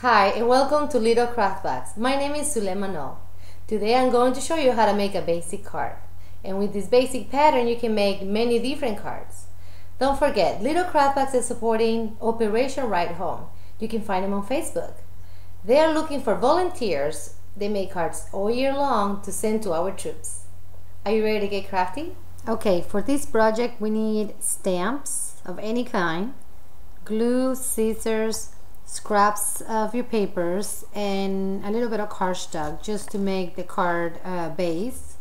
Hi and welcome to Little Craft Bags. My name is Zulema Nall. Today I'm going to show you how to make a basic card. And with this basic pattern you can make many different cards. Don't forget, Little Craft Bags is supporting Operation Ride Home. You can find them on Facebook. They are looking for volunteers. They make cards all year long to send to our troops. Are you ready to get crafty? Okay, for this project we need stamps of any kind, glue, scissors, scraps of your papers, and a little bit of cardstock just to make the card base.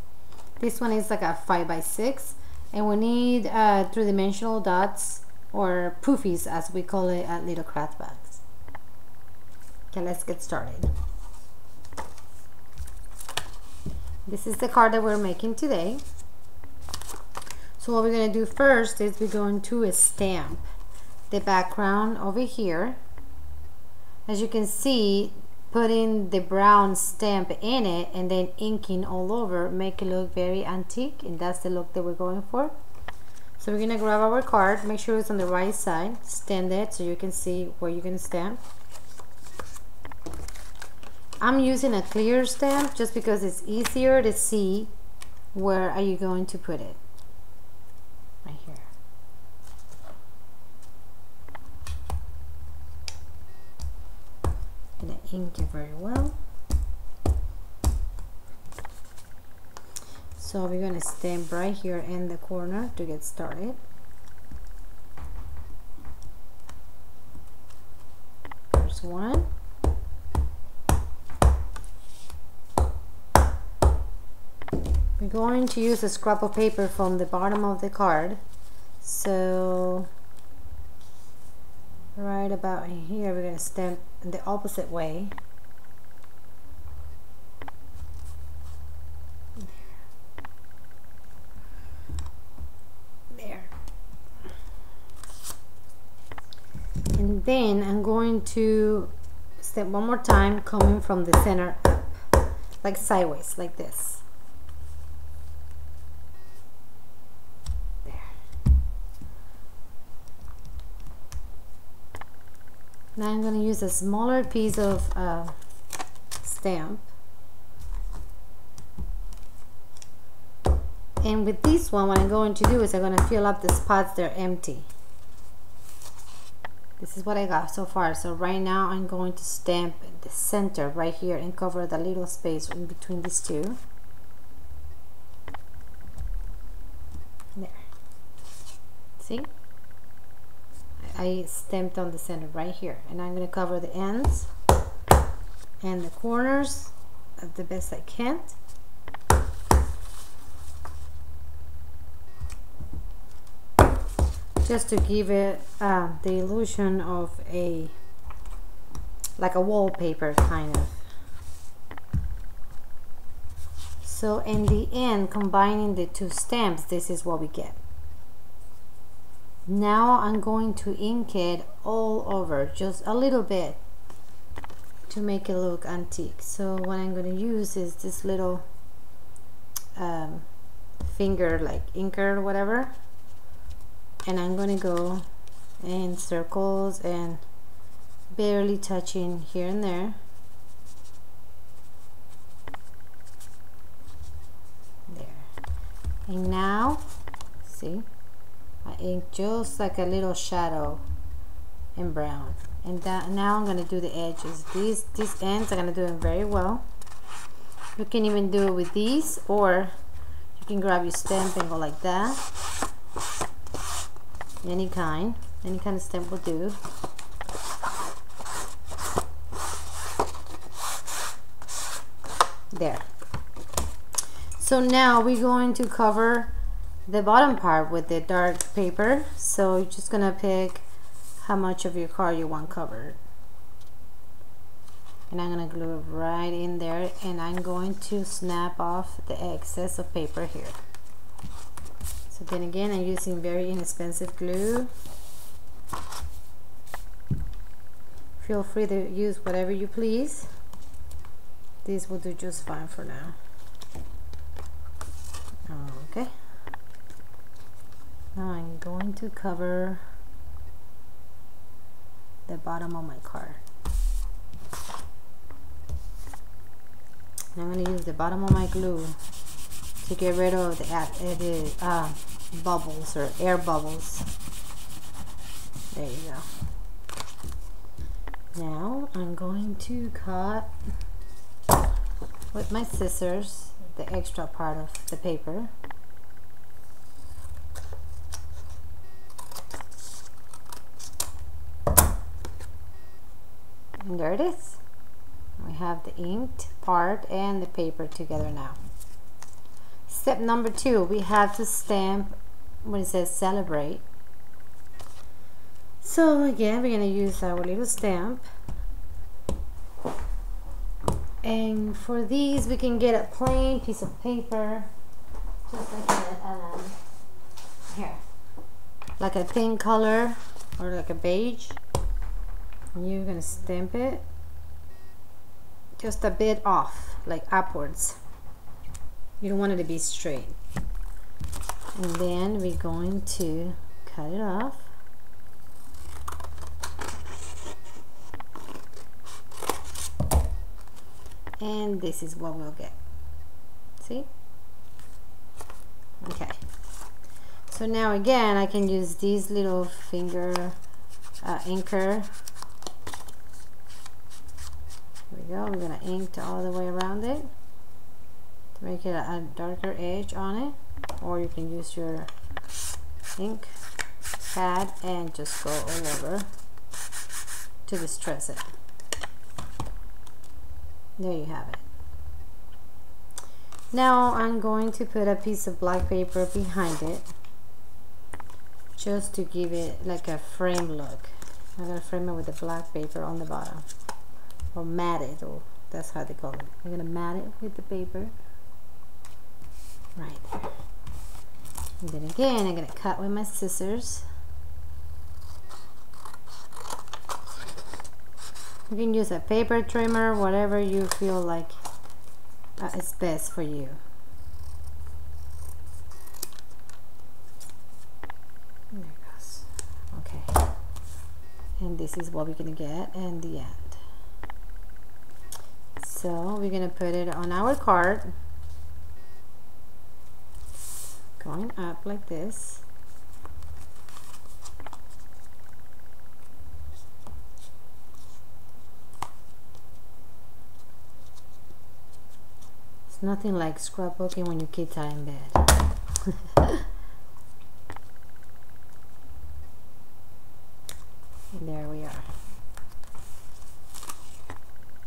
This one is like a 5x6, and we need three-dimensional dots, or poofies as we call it at Little Craft Bags. Okay, let's get started. This is the card that we're making today. So what we're going to do first is we're going to stamp the background over here. As you can see, putting the brown stamp in it and then inking all over make it look very antique, and that's the look that we're going for. So we're gonna grab our card, make sure it's on the right side, stand it so you can see where you're gonna stamp. I'm using a clear stamp just because it's easier to see where are you going to put it. Right here. Gonna ink it very well. So we're gonna stamp right here in the corner to get started. There's one. We're going to use a scrap of paper from the bottom of the card. So right about here we're going to stamp in the opposite way. There. And then I'm going to stamp one more time, coming from the center up, like sideways, like this. Now I'm going to use a smaller piece of stamp, and with this one what I'm going to do is I'm going to fill up the spots that are empty. This is what I got so far. So right now I'm going to stamp the center right here and cover the little space in between these two. There. See? I stamped on the center right here, and I'm going to cover the ends and the corners the best I can. Just to give it the illusion of like a wallpaper kind of. So in the end, combining the two stamps, this is what we get. Now I'm going to ink it all over, just a little bit, to make it look antique. So what I'm going to use is this little finger like inker or whatever, and I'm going to go in circles and barely touching here and there. There. And now, see? I ink just like a little shadow in brown, and that now I'm going to do the edges. These ends I'm going to do them very well. You can even do it with these, or you can grab your stamp and go like that. Any kind of stamp will do. There. So now we're going to cover the bottom part with the dark paper. So you're just gonna pick how much of your card you want covered, and I'm gonna glue it right in there, and I'm going to snap off the excess of paper here. So then again, I'm using very inexpensive glue. Feel free to use whatever you please. This will do just fine for now. Okay. Now I'm going to cover the bottom of my card. I'm going to use the bottom of my glue to get rid of the bubbles or air bubbles. There you go. Now I'm going to cut with my scissors the extra part of the paper. And there it is. We have the inked part and the paper together now. Step number 2, we have to stamp when it says celebrate. So again, we're going to use our little stamp. And for these, we can get a plain piece of paper, just like a pink color or like a beige. And you're going to stamp it just a bit off, like upwards. You don't want it to be straight. And then we're going to cut it off. And this is what we'll get. See? Okay. So now again, I can use these little finger inker. Here we go. We're gonna ink all the way around it to make it a darker edge on it, or you can use your ink pad and just go all over to distress it. There you have it. Now I'm going to put a piece of black paper behind it just to give it like a frame look. I'm going to frame it with the black paper on the bottom, or mat it, or that's how they call it. I'm going to mat it with the paper right there. And then again, I'm going to cut with my scissors. You can use a paper trimmer, whatever you feel like is best for you. There it goes. Okay. And this is what we're going to get in the end. So we're going to put it on our card, going up like this. It's nothing like scrapbooking when your kids are in bed. And there we are.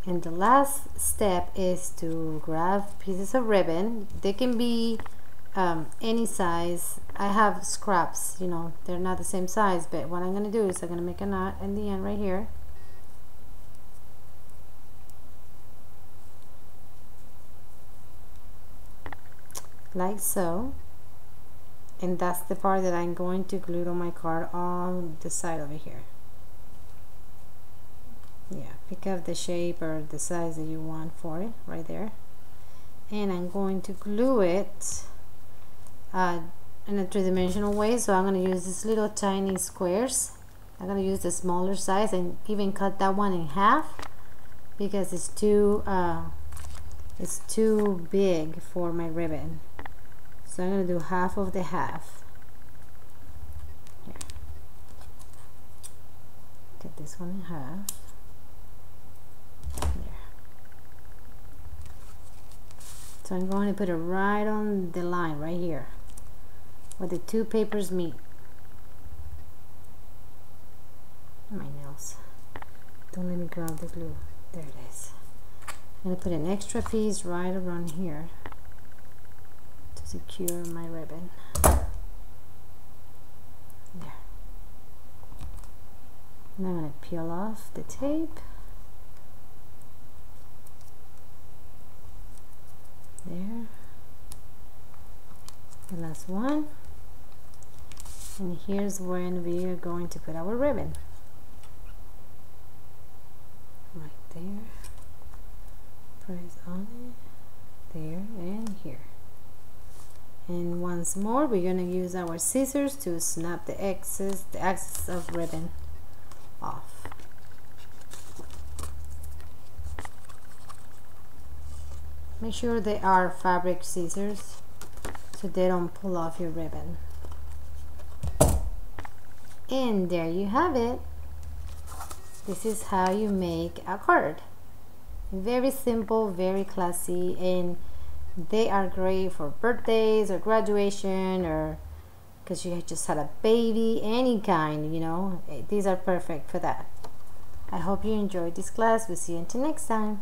And the last step is to grab pieces of ribbon. They can be any size. I have scraps, you know, they're not the same size, but what I'm going to do is I'm going to make a knot in the end right here. Like so, and that's the part that I'm going to glue on my card on the side over here. Yeah, pick up the shape or the size that you want for it right there, and I'm going to glue it in a three-dimensional way. So I'm going to use these little tiny squares. I'm going to use the smaller size and even cut that one in half because it's too big for my ribbon. So I'm going to do half of the half. Here. Cut this one in half. There. So I'm going to put it right on the line right here where the two papers meet. My nails. Don't let me grab the glue. There it is. I'm going to put an extra piece right around here to secure my ribbon. There. And I'm going to peel off the tape. There. The last one. And here's when we are going to put our ribbon. Right there. Press on it. There and here. And once more, we're going to use our scissors to snap the excess of ribbon off. Make sure they are fabric scissors so they don't pull off your ribbon. And there you have it. This is how you make a card. Very simple, very classy, and they are great for birthdays or graduation, or because you just had a baby, any kind, you know. These are perfect for that. I hope you enjoyed this class. We'll see you until next time.